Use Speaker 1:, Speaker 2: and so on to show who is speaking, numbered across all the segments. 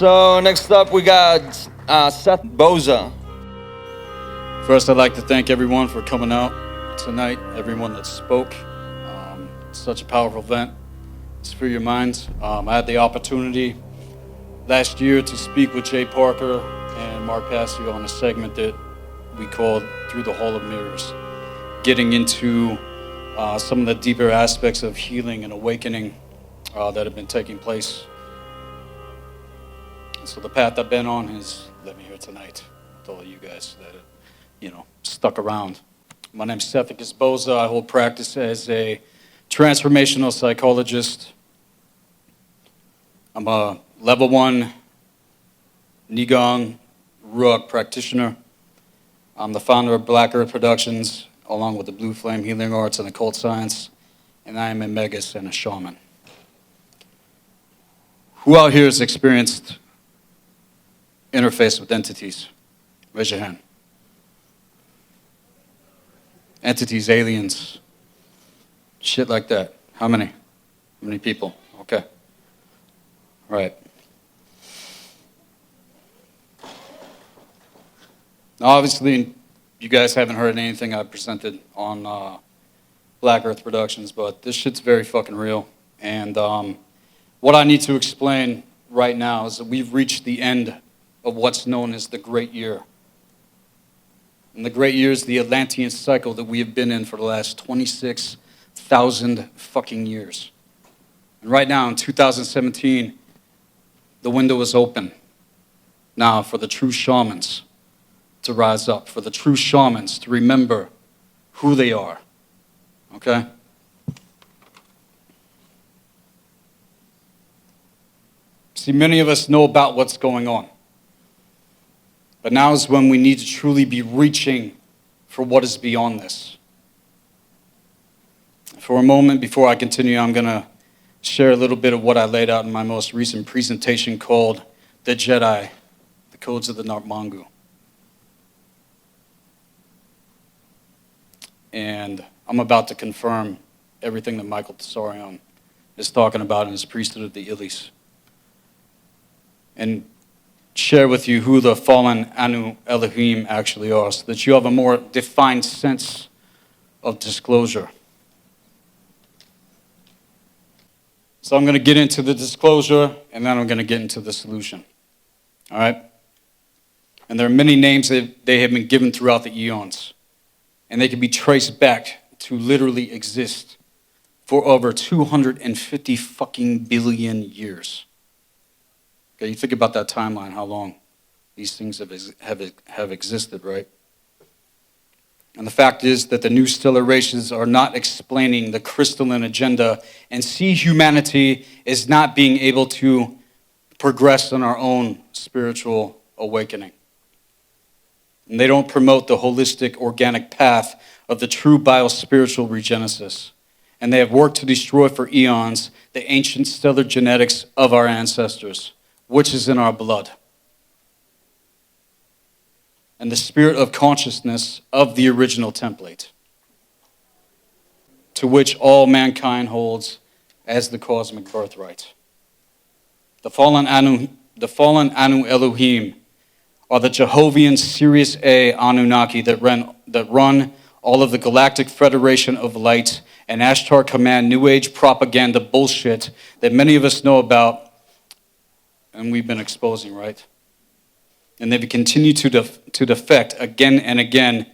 Speaker 1: So next up we got Sethikus Boza.
Speaker 2: First, I'd like to thank everyone for coming out tonight, everyone that spoke. It's such a powerful event. It's for your minds. I had the opportunity last year to speak with Jay Parker and Mark Passio on a segment that we called Through the Hall of Mirrors, getting into some of the deeper aspects of healing and awakening that have been taking place. And so the path I've been on has led me here tonight with all of you guys that stuck around. My name's Sethikus Boza. I hold practice as a transformational psychologist. I'm a level 1 Nigong Ruach practitioner. I'm the founder of Black Earth Productions, along with the Blue Flame Healing Arts and Occult Science, and I am a Magus and a shaman. Who out here has experienced interface with entities? Raise your hand. Entities, aliens, shit like that. How many? How many people? Okay. Right. Now, obviously, you guys haven't heard anything I presented on Black Earth Productions, but this shit's very fucking real. And what I need to explain right now is that we've reached the end of what's known as the Great Year. And the Great Year is the Atlantean cycle that we have been in for the last 26,000 fucking years. And right now in 2017, the window is open now for the true shamans to rise up, for the true shamans to remember who they are. Okay? See, many of us know about what's going on. But now is when we need to truly be reaching for what is beyond this. For a moment, before I continue, I'm going to share a little bit of what I laid out in my most recent presentation called The Jedi, the Codes of the Narmangu. And I'm about to confirm everything that Michael Tsarion is talking about in his Priesthood of the Illis. And share with you who the Fallen AnuElohim actually are, so that you have a more defined sense of disclosure. So I'm going to get into the disclosure, and then I'm going to get into the solution. All right? And there are many names that they have been given throughout the eons, and they can be traced back to literally exist for over 250 fucking billion years. Okay, you think about that timeline, how long these things have existed, right? And the fact is that the new stellar races are not explaining the crystalline agenda and see humanity as not being able to progress on our own spiritual awakening. And they don't promote the holistic, organic path of the true biospiritual regenesis. And they have worked to destroy for eons the ancient stellar genetics of our ancestors, which is in our blood, and the spirit of consciousness of the original template, to which all mankind holds as the cosmic birthright. The fallen Anu-Elohim are the Jehovian Sirius A Anunnaki that run all of the Galactic Federation of Light and Ashtar Command New Age propaganda bullshit that many of us know about and we've been exposing, right? And they've continued to defect again and again,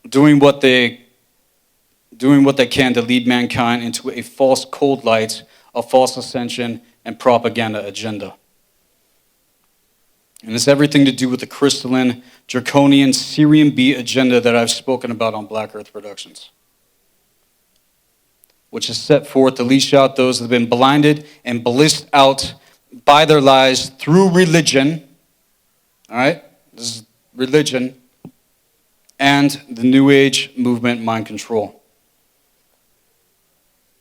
Speaker 2: doing what they can to lead mankind into a false cold light, a false ascension, and propaganda agenda. And it's everything to do with the crystalline, draconian, Syrian B agenda that I've spoken about on Black Earth Productions, which is set forth to leash out those that have been blinded and blissed out by their lies through religion, all right? This is religion, and the New Age movement mind control.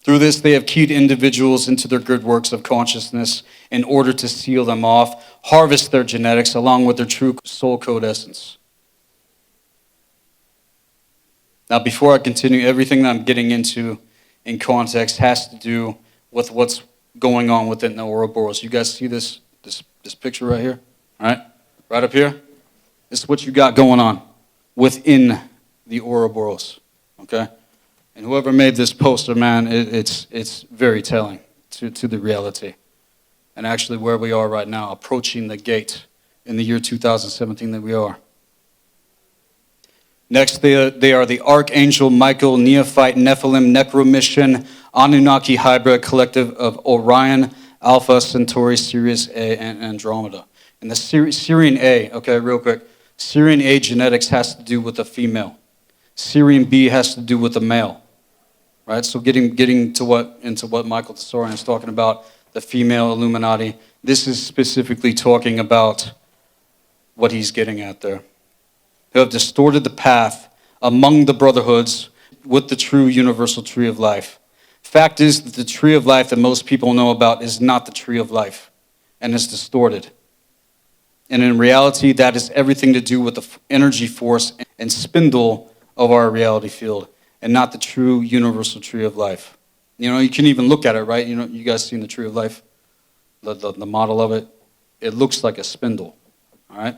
Speaker 2: Through this, they have keyed individuals into their good works of consciousness in order to seal them off, harvest their genetics along with their true soul code essence. Now, before I continue, everything that I'm getting into in context has to do with what's going on within the Ouroboros. You guys see this this picture right here, all right? Right up here. This is what you got going on within the Ouroboros, okay? And whoever made this poster, man, it's very telling to the reality. And actually where we are right now, approaching the gate in the year 2017 that we are. Next, they are the Archangel Michael, Neophyte, Nephilim, Necromission, Anunnaki Hybrid Collective of Orion, Alpha, Centauri, Sirius A, and Andromeda. And the Syrian A, okay, real quick. Syrian A genetics has to do with the female. Syrian B has to do with the male. Right? So getting into what Michael Tesorian is talking about, the female Illuminati, this is specifically talking about what he's getting at there. Who have distorted the path among the brotherhoods with the true universal tree of life. Fact is that the tree of life that most people know about is not the tree of life and is distorted. And in reality, that is everything to do with the energy force and spindle of our reality field and not the true universal tree of life. You know, you can even look at it, right? You know, you guys seen the tree of life? The model of it? It looks like a spindle, all right?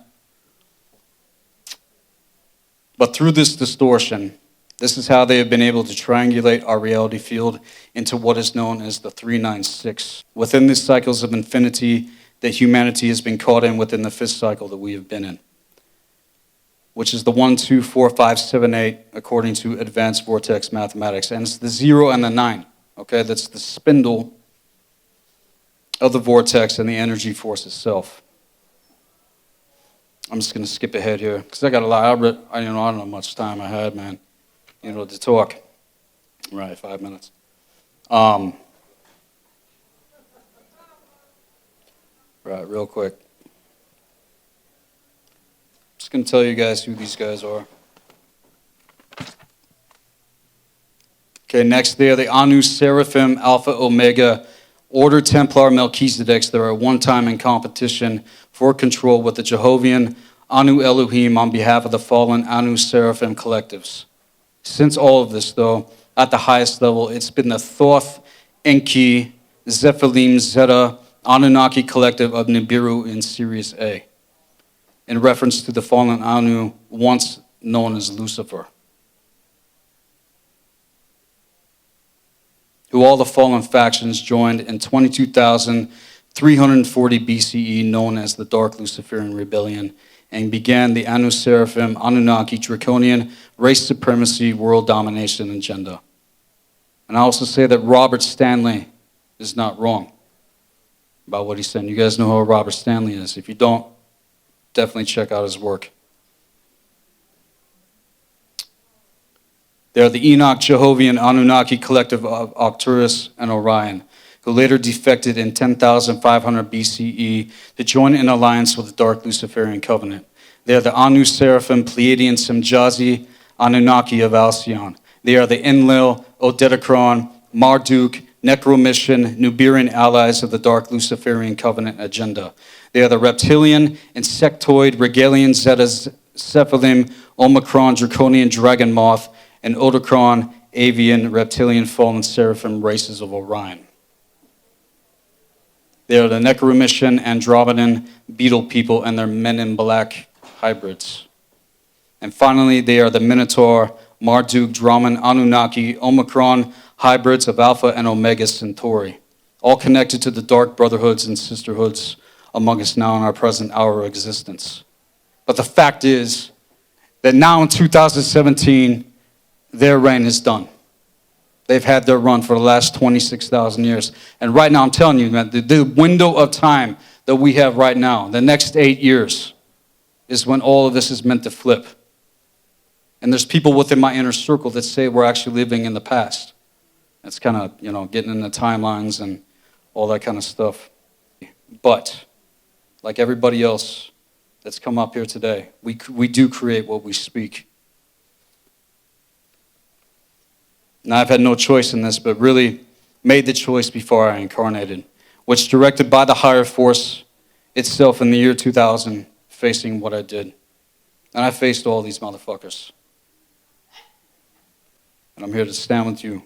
Speaker 2: But through this distortion, this is how they have been able to triangulate our reality field into what is known as the 396. Within these cycles of infinity that humanity has been caught in within the fifth cycle that we have been in, which is the 1, 2, 4, 5, 7, 8, according to advanced vortex mathematics. And it's the 0 and the 9, okay? That's the spindle of the vortex and the energy force itself. I'm just going to skip ahead here because I got a lot. I don't know how much time I had, man, to talk. Right, 5 minutes. Right, real quick. Just going to tell you guys who these guys are. Okay, next they are the Anu Seraphim, Alpha Omega, Order Templar Melchizedeks. They are one time in competition for control with the Jehovian Anu-Elohim on behalf of the fallen Anu Seraphim collectives. Since all of this, though, at the highest level, it's been the Thoth, Enki, Zephalim, Zeta, Anunnaki collective of Nibiru in Sirius A, in reference to the fallen Anu, once known as Lucifer, who all the fallen factions joined in 22,340 BCE, known as the Dark Luciferian Rebellion, and began the Anu Seraphim Anunnaki Draconian race supremacy world domination agenda. And I also say that Robert Stanley is not wrong about what he's saying. You guys know who Robert Stanley is. If you don't, definitely check out his work. They are the Enoch Jehovian Anunnaki collective of Arcturus and Orion, who later defected in 10,500 BCE to join in alliance with the Dark Luciferian Covenant. They are the Anu Seraphim Pleiadian Semjazi Anunnaki of Alcyon. They are the Enlil, Odedicron, Marduk, Necromission, Nubirian allies of the Dark Luciferian Covenant agenda. They are the reptilian, insectoid, Regalian, Zetas, Cephalim, Omicron, Draconian, Dragon Moth, and Odicron, Avian, Reptilian, Fallen Seraphim races of Orion. They are the Necromission, Andromedan, Beetle people, and their Men in Black hybrids. And finally, they are the Minotaur, Marduk, Draman, Anunnaki, Omicron, hybrids of Alpha and Omega Centauri, all connected to the dark brotherhoods and sisterhoods among us now in our present hour of existence. But the fact is that now in 2017, their reign is done. They've had their run for the last 26,000 years. And right now, I'm telling you, man, the window of time that we have right now, the next 8 years, is when all of this is meant to flip. And there's people within my inner circle that say we're actually living in the past. That's kind of, getting into timelines and all that kind of stuff. But, like everybody else that's come up here today, we do create what we speak. Now, I've had no choice in this, but really made the choice before I incarnated, which directed by the higher force itself in the year 2000, facing what I did. And I faced all these motherfuckers. And I'm here to stand with you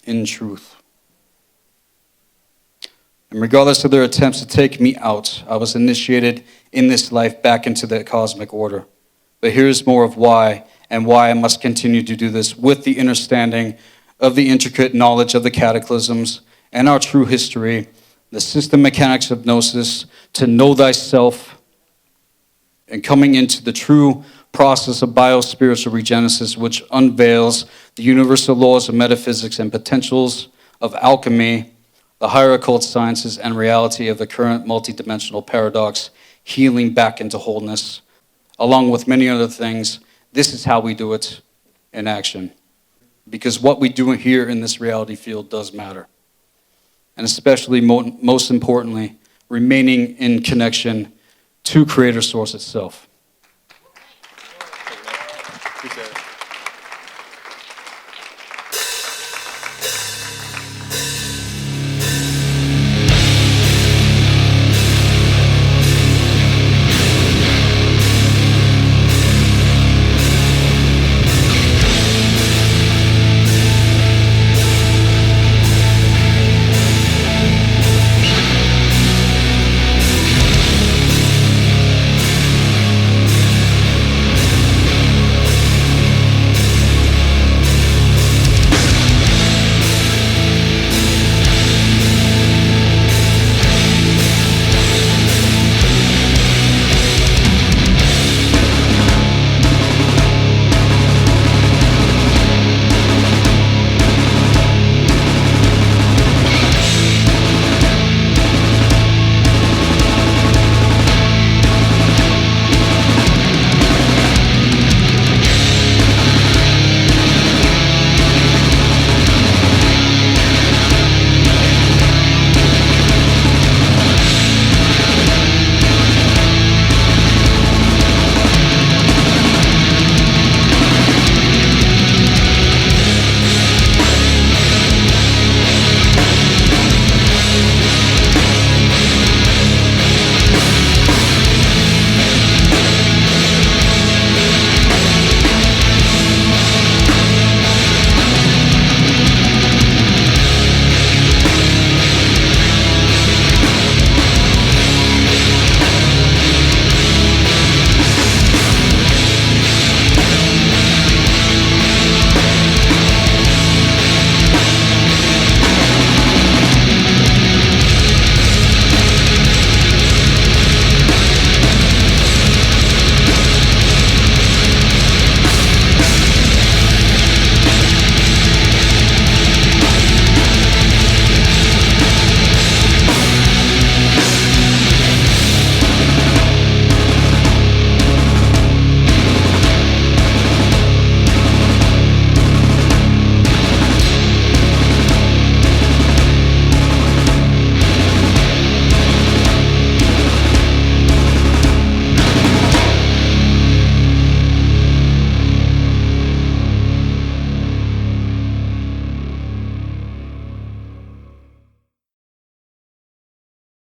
Speaker 2: in truth. And regardless of their attempts to take me out, I was initiated in this life back into the cosmic order. But here's more of why, and why I must continue to do this with the understanding of the intricate knowledge of the cataclysms and our true history, the system mechanics of gnosis, to know thyself, and coming into the true process of biospiritual regenesis, which unveils the universal laws of metaphysics and potentials of alchemy, the higher occult sciences, and reality of the current multidimensional paradox, healing back into wholeness, along with many other things. This is how we do it in action. Because what we do here in this reality field does matter. And especially, most importantly, remaining in connection to Creator Source itself.